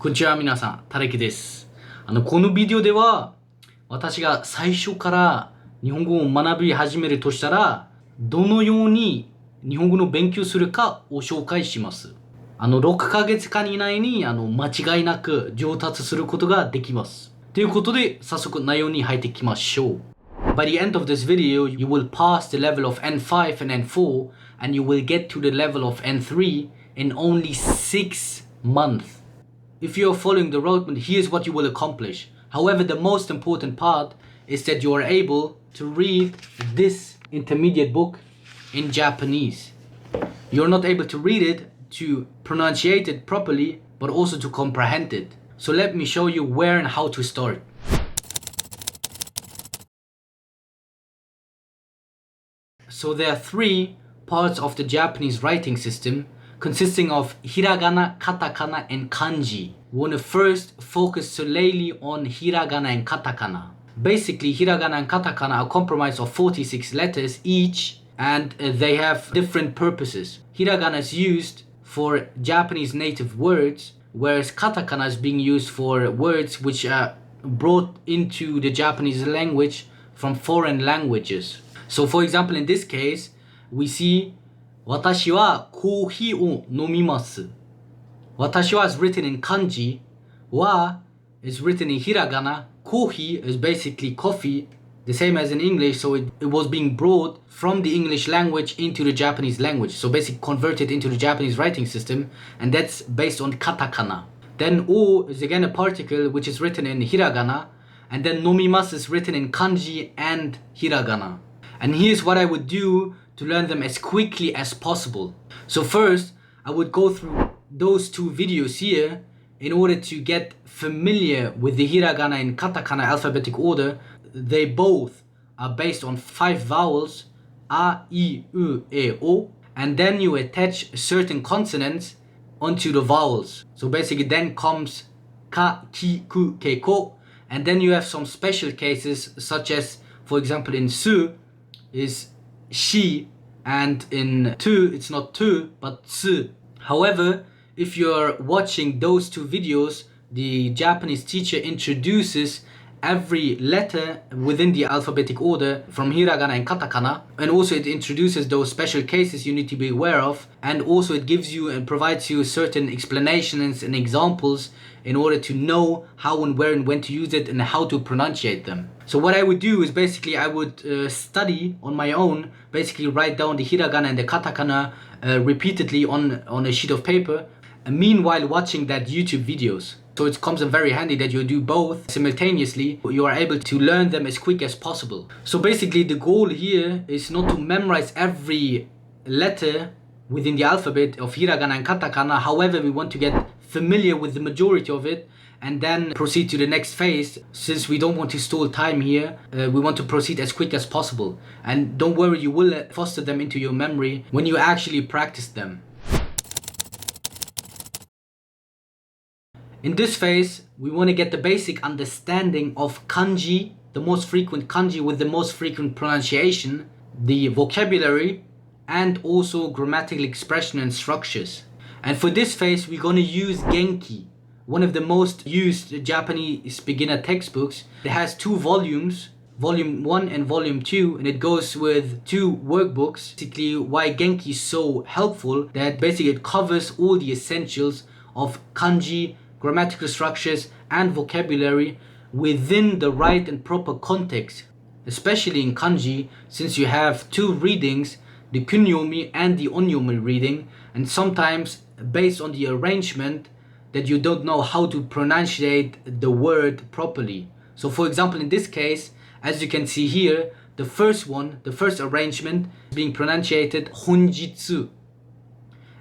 こんにちは皆さん、タレキです。このビデオでは、私が最初から日本語を学び始めるとしたら、どのように日本語の勉強するかを紹介します。6ヶ月間以内に間違いなく上達することができます。ということで、早速内容に入っていきましょう。By the end of this video, you will pass the level of N5 and N4, and you will get to the level of N3 in only 6 months. If you are following the roadmap, here's what you will accomplish. However, the most important part is that you are able to read this intermediate book in Japanese. You're not able to read it, to pronunciate it properly, but also to comprehend it. So let me show you where and how to start. So there are 3 parts of the Japanese writing system, consisting of Hiragana, Katakana, and Kanji. We want to first focus solely on Hiragana and Katakana. Basically, Hiragana and Katakana are comprised of 46 letters each, and they have different purposes. Hiragana is used for Japanese native words, whereas Katakana is being used for words which are brought into the Japanese language from foreign languages. So for example, in this case, we see 私はコーヒーを飲みます。私は is written in kanji, は is written in hiragana, コーヒー is basically coffee, the same as in English, so it was being brought from the English language into the Japanese language, so basically converted into the Japanese writing system, and that's based on katakana. Then o is again a particle which is written in hiragana, and then nomimasu is written in kanji and hiragana. And here's what I would do to learn them as quickly as possible. So first, I would go through those 2 videos here in order to get familiar with the hiragana and katakana alphabetic order. They both are based on 5 vowels, a, I, U, E, O, and then you attach certain consonants onto the vowels. So basically then comes ka, ki, ku, ke, ko, and then you have some special cases such as, for example, in su is she, and in tu it's not tu but tsu. However, if you're watching those 2 videos, the Japanese teacher introduces every letter within the alphabetic order from hiragana and katakana, and also it introduces those special cases you need to be aware of, and also it gives you and provides you certain explanations and examples in order to know how and where and when to use it and how to pronunciate them. So what I would do is basically I would study on my own, basically write down the hiragana and the katakana repeatedly on a sheet of paper, and meanwhile watching that YouTube videos. So it comes in very handy that you do both simultaneously. You are able to learn them as quick as possible. So basically the goal here is not to memorize every letter within the alphabet of hiragana and katakana. However, we want to get familiar with the majority of it and then proceed to the next phase. Since we don't want to stall time here, we want to proceed as quick as possible. And don't worry, you will foster them into your memory when you actually practice them. In this phase, we want to get the basic understanding of kanji, the most frequent kanji with the most frequent pronunciation, the vocabulary, and also grammatical expression and structures. And for this phase, we're going to use Genki, one of the most used Japanese beginner textbooks. It has 2 volumes, volume 1 and volume 2, and it goes with 2 workbooks. Basically, why Genki is so helpful, that basically it covers all the essentials of kanji, grammatical structures, and vocabulary within the right and proper context, especially in kanji, since you have 2 readings, the kunyomi and the onyomi reading, and sometimes based on the arrangement that you don't know how to pronunciate the word properly. So for example, in this case, as you can see here, the first arrangement is being pronunciated honjitsu.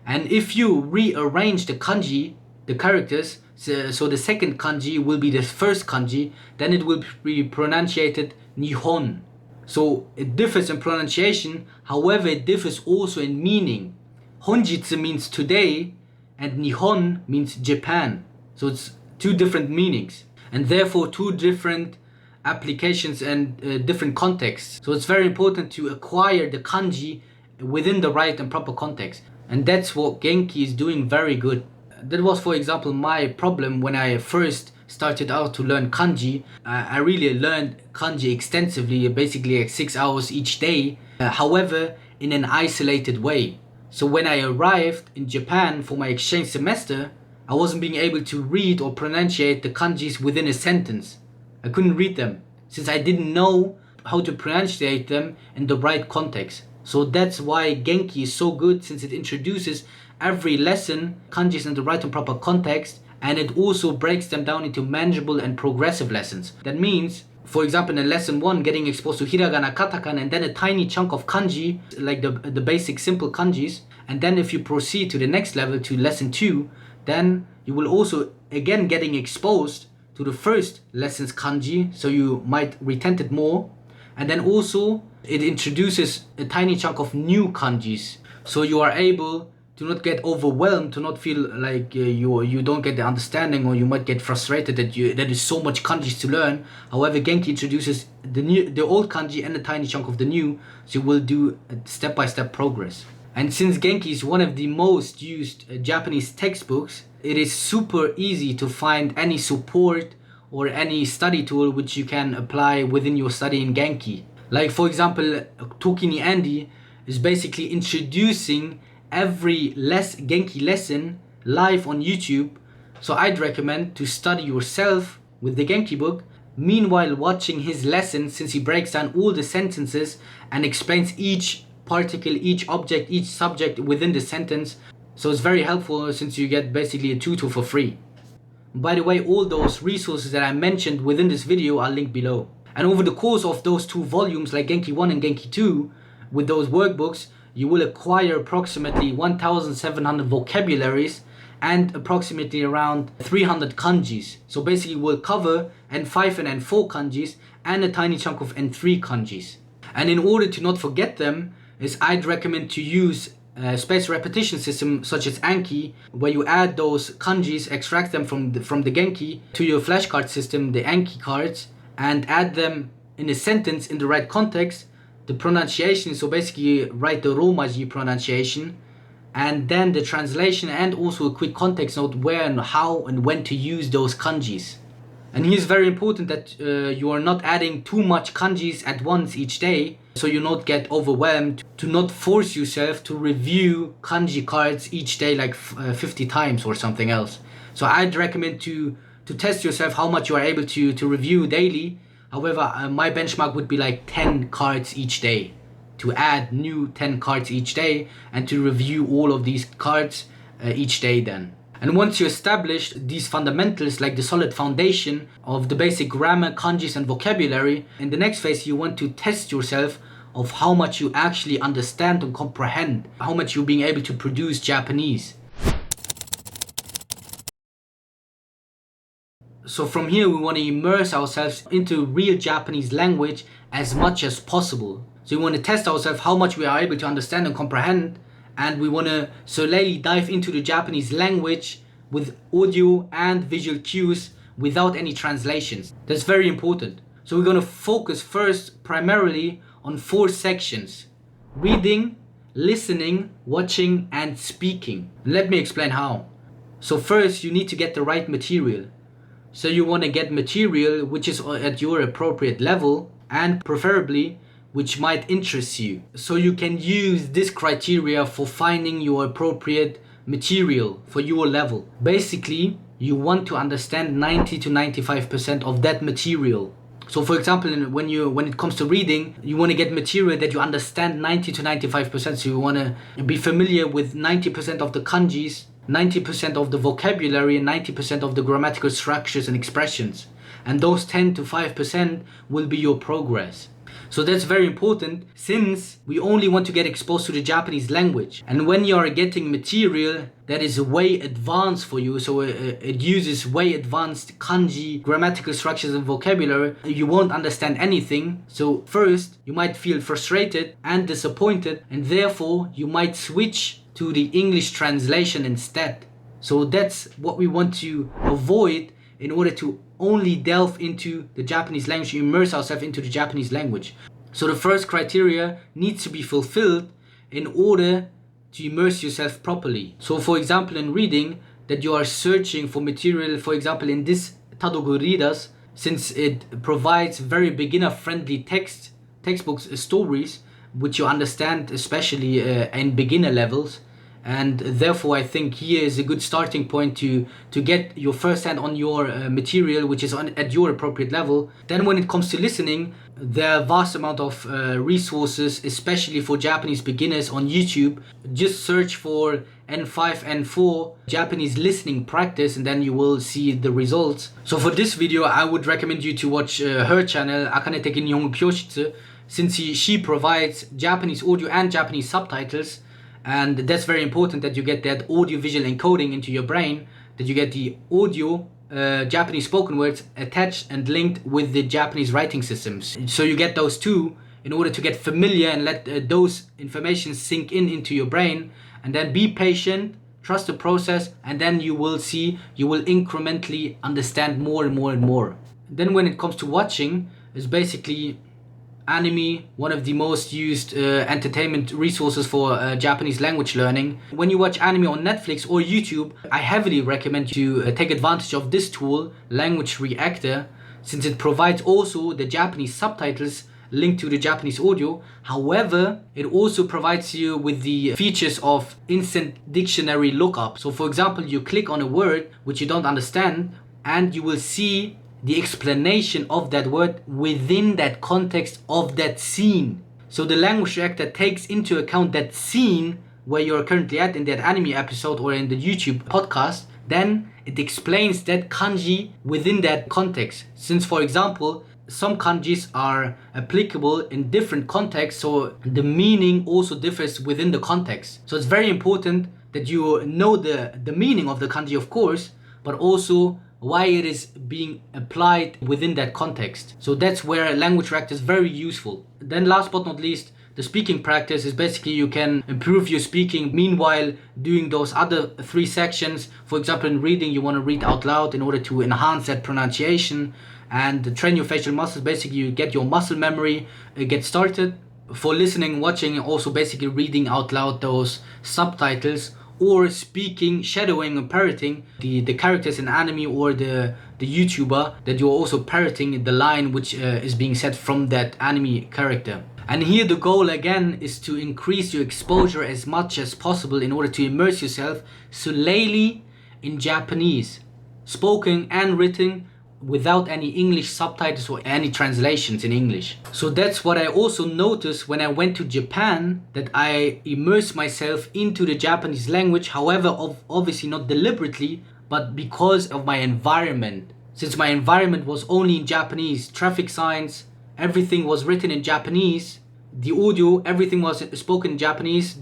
And if you rearrange the kanji, the characters, so the second kanji will be the first kanji, then it will be pronunciated nihon. So it differs in pronunciation, however it differs also in meaning. Honjitsu means today, and nihon means Japan. So it's 2 different meanings, and therefore 2 different applications and different contexts. So it's very important to acquire the kanji within the right and proper context, and that's what Genki is doing very good. That was, for example, my problem when I first started out to learn kanji. I really learned kanji extensively, basically like 6 hours each day, however, in an isolated way. So when I arrived in Japan for my exchange semester, I wasn't being able to read or pronunciate the kanjis within a sentence. I couldn't read them since I didn't know how to pronunciate them in the right context. So that's why Genki is so good, since it introduces every lesson kanjis in the right and proper context, and it also breaks them down into manageable and progressive lessons. That means, for example, in lesson 1, getting exposed to Hiragana, Katakana, and then a tiny chunk of kanji, like the basic simple kanjis. And then if you proceed to the next level, to lesson 2, then you will also again getting exposed to the first lesson's kanji, so you might retain it more. And then also it introduces a tiny chunk of new kanjis, so you are able to not get overwhelmed, to not feel like you don't get the understanding, or you might get frustrated that there is so much kanjis to learn. However, Genki introduces the old kanji and a tiny chunk of the new, so you will do a step-by-step progress. And since Genki is one of the most used Japanese textbooks, it is super easy to find any support or any study tool which you can apply within your study in Genki. Like, for example, Toki ni Andy is basically introducing every Genki lesson live on YouTube. So I'd recommend to study yourself with the Genki book, meanwhile watching his lesson, since he breaks down all the sentences and explains each particle, each object, each subject within the sentence. So it's very helpful, since you get basically a tutor for free. By the way, all those resources that I mentioned within this video are linked below. And over the course of those 2 volumes, like Genki 1 and Genki 2, with those workbooks, you will acquire approximately 1,700 vocabularies and approximately around 300 kanjis. So basically we'll cover N5 and N4 kanjis and a tiny chunk of N3 kanjis. And in order to not forget them, I'd recommend to use a spaced repetition system such as Anki, where you add those kanjis, extract them from the Genki to your flashcard system, the Anki cards, and add them in a sentence in the right context, the pronunciation, so basically write the Romaji pronunciation, and then the translation, and also a quick context note where and how and when to use those kanjis. And here's very important that you are not adding too much kanjis at once each day, so you not get overwhelmed, to not force yourself to review kanji cards each day like 50 times or something else. So I'd recommend to test yourself how much you are able to review daily. However, my benchmark would be like 10 cards each day, to add new 10 cards each day and to review all of these cards each day then. And once you establish these fundamentals, like the solid foundation of the basic grammar, kanjis and vocabulary, in the next phase you want to test yourself of how much you actually understand and comprehend, how much you're being able to produce Japanese. So from here we want to immerse ourselves into real Japanese language as much as possible. So we want to test ourselves how much we are able to understand and comprehend, and we want to slowly dive into the Japanese language with audio and visual cues without any translations. That's very important. So we're going to focus first primarily on 4 sections: reading, listening, watching and speaking. Let me explain how. So first you need to get the right material. So you want to get material which is at your appropriate level, and preferably which might interest you. So you can use this criteria for finding your appropriate material for your level. Basically, you want to understand 90 to 95% of that material. So for example, when it comes to reading, you want to get material that you understand 90 to 95%. So you want to be familiar with 90% of the kanjis, 90% of the vocabulary, and 90% of the grammatical structures and expressions. And those 10 to 5% will be your progress. So that's very important, since we only want to get exposed to the Japanese language. And when you are getting material that is way advanced for you, so it uses way advanced kanji, grammatical structures and vocabulary, you won't understand anything. So first, you might feel frustrated and disappointed, and therefore you might switch to the English translation instead. So that's what we want to avoid in order to only delve into the Japanese language, immerse ourselves into the Japanese language. So the first criteria needs to be fulfilled in order to immerse yourself properly. So for example, in reading, that you are searching for material, for example, in this Tadogu Readers, since it provides very beginner-friendly textbooks, stories, which you understand especially in beginner levels. And therefore I think here is a good starting point to get your first hand on your material, which is at your appropriate level. Then when it comes to listening, there are vast amount of resources, especially for Japanese beginners on YouTube. Just search for N5, N4 Japanese listening practice, and then you will see the results. So for this video I would recommend you to watch her channel, Akane Teki Nihongo Kyoshitsu, since she provides Japanese audio and Japanese subtitles. And that's very important, that you get that audio visual encoding into your brain, that you get the audio Japanese spoken words attached and linked with the Japanese writing systems. So you get those two in order to get familiar and let those information sink into your brain, and then be patient, trust the process, and then you will incrementally understand more and more and more. Then when it comes to watching, is basically anime, one of the most used entertainment resources for Japanese language learning. When you watch anime on Netflix or YouTube, I heavily recommend you take advantage of this tool, Language Reactor, since it provides also the Japanese subtitles linked to the Japanese audio. However, it also provides you with the features of instant dictionary lookup. So for example, you click on a word which you don't understand, and you will see the explanation of that word within that context of that scene. So the language reactor takes into account that scene where you're currently at in that anime episode or in the YouTube podcast. Then it explains that kanji within that context. Since, for example, some kanjis are applicable in different contexts, so the meaning also differs within the context. So it's very important that you know the meaning of the kanji, of course, but also why it is being applied within that context. So that's where language reactor is very useful. Then last but not least, the speaking practice is basically you can improve your speaking meanwhile doing those other 3 sections. For example, in reading, you want to read out loud in order to enhance that pronunciation and train your facial muscles. Basically, you get your muscle memory get started. For listening, watching, also basically reading out loud those subtitles, or speaking, shadowing and parroting the characters in anime, or the YouTuber, that you're also parroting the line which is being said from that anime character. And here the goal again is to increase your exposure as much as possible in order to immerse yourself solely in Japanese, spoken and written, without any English subtitles or any translations in English. So that's what I also noticed when I went to Japan, that I immersed myself into the Japanese language, however obviously not deliberately, but because of my environment. Since my environment was only in Japanese, traffic signs, everything was written in Japanese, the audio, everything was spoken in Japanese,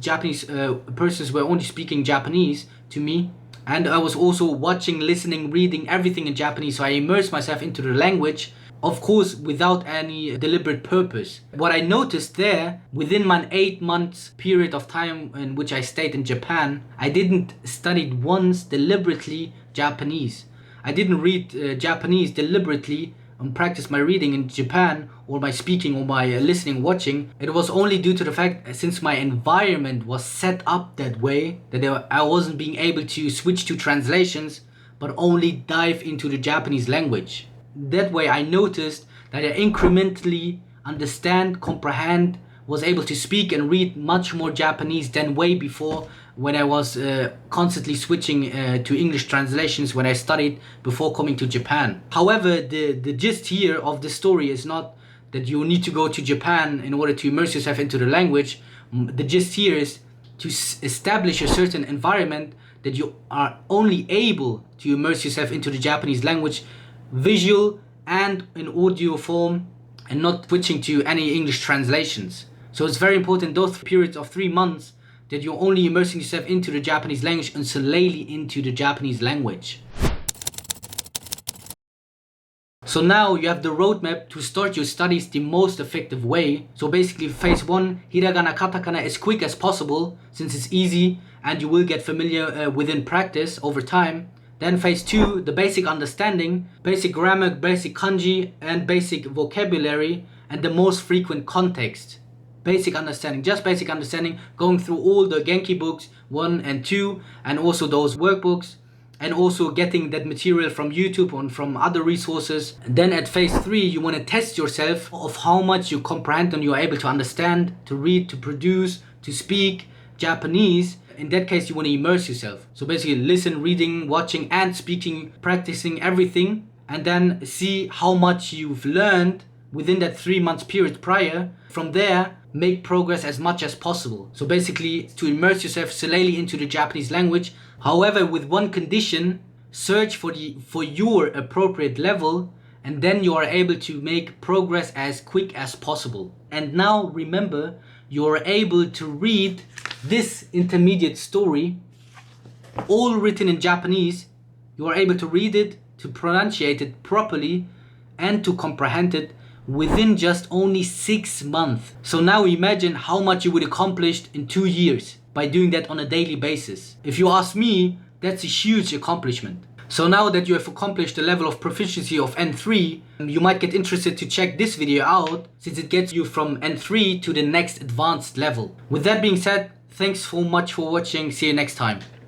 persons were only speaking Japanese to me. And I was also watching, listening, reading everything in Japanese, so I immersed myself into the language, of course without any deliberate purpose. What I noticed there, within my 8 months period of time in which I stayed in Japan, I didn't study once deliberately Japanese. I didn't read Japanese deliberately and practice my reading in Japan, or my speaking, or my listening, watching. It was only due to the fact, since my environment was set up that way, that I wasn't being able to switch to translations, but only dive into the Japanese language. That way I noticed that I incrementally understand, comprehend, was able to speak and read much more Japanese than way before, when I was constantly switching to English translations when I studied before coming to Japan. However, the gist here of the story is not that you need to go to Japan in order to immerse yourself into the language. The gist here is to establish a certain environment that you are only able to immerse yourself into the Japanese language, visual and in audio form, and not switching to any English translations. So it's very important, those periods of 3 months, that you're only immersing yourself into the Japanese language and solely into the Japanese language. So now you have the roadmap to start your studies the most effective way. So basically phase 1, Hiragana, Katakana, as quick as possible, since it's easy and you will get familiar within practice over time. Then phase 2, the basic understanding, basic grammar, basic kanji and basic vocabulary, and the most frequent context. Basic understanding, just basic understanding, going through all the Genki books 1 and 2, and also those workbooks, and also getting that material from YouTube and from other resources. And then at phase 3, you want to test yourself of how much you comprehend and you are able to understand, to read, to produce, to speak Japanese. In that case, you want to immerse yourself. So basically listen, reading, watching and speaking, practicing everything, and then see how much you've learned within that 3 months period prior. From there, make progress as much as possible. So basically to immerse yourself solely into the Japanese language. However, with one condition, search for your appropriate level, and then you are able to make progress as quick as possible. And now remember, you are able to read this intermediate story, all written in Japanese. You are able to read it, to pronunciate it properly, and to comprehend it within just only 6 months. So now imagine how much you would accomplish in 2 years by doing that on a daily basis. If you ask me, that's a huge accomplishment. So now that you have accomplished the level of proficiency of N3, you might get interested to check this video out, since it gets you from N3 to the next advanced level. With that being said, thanks so much for watching. See you next time.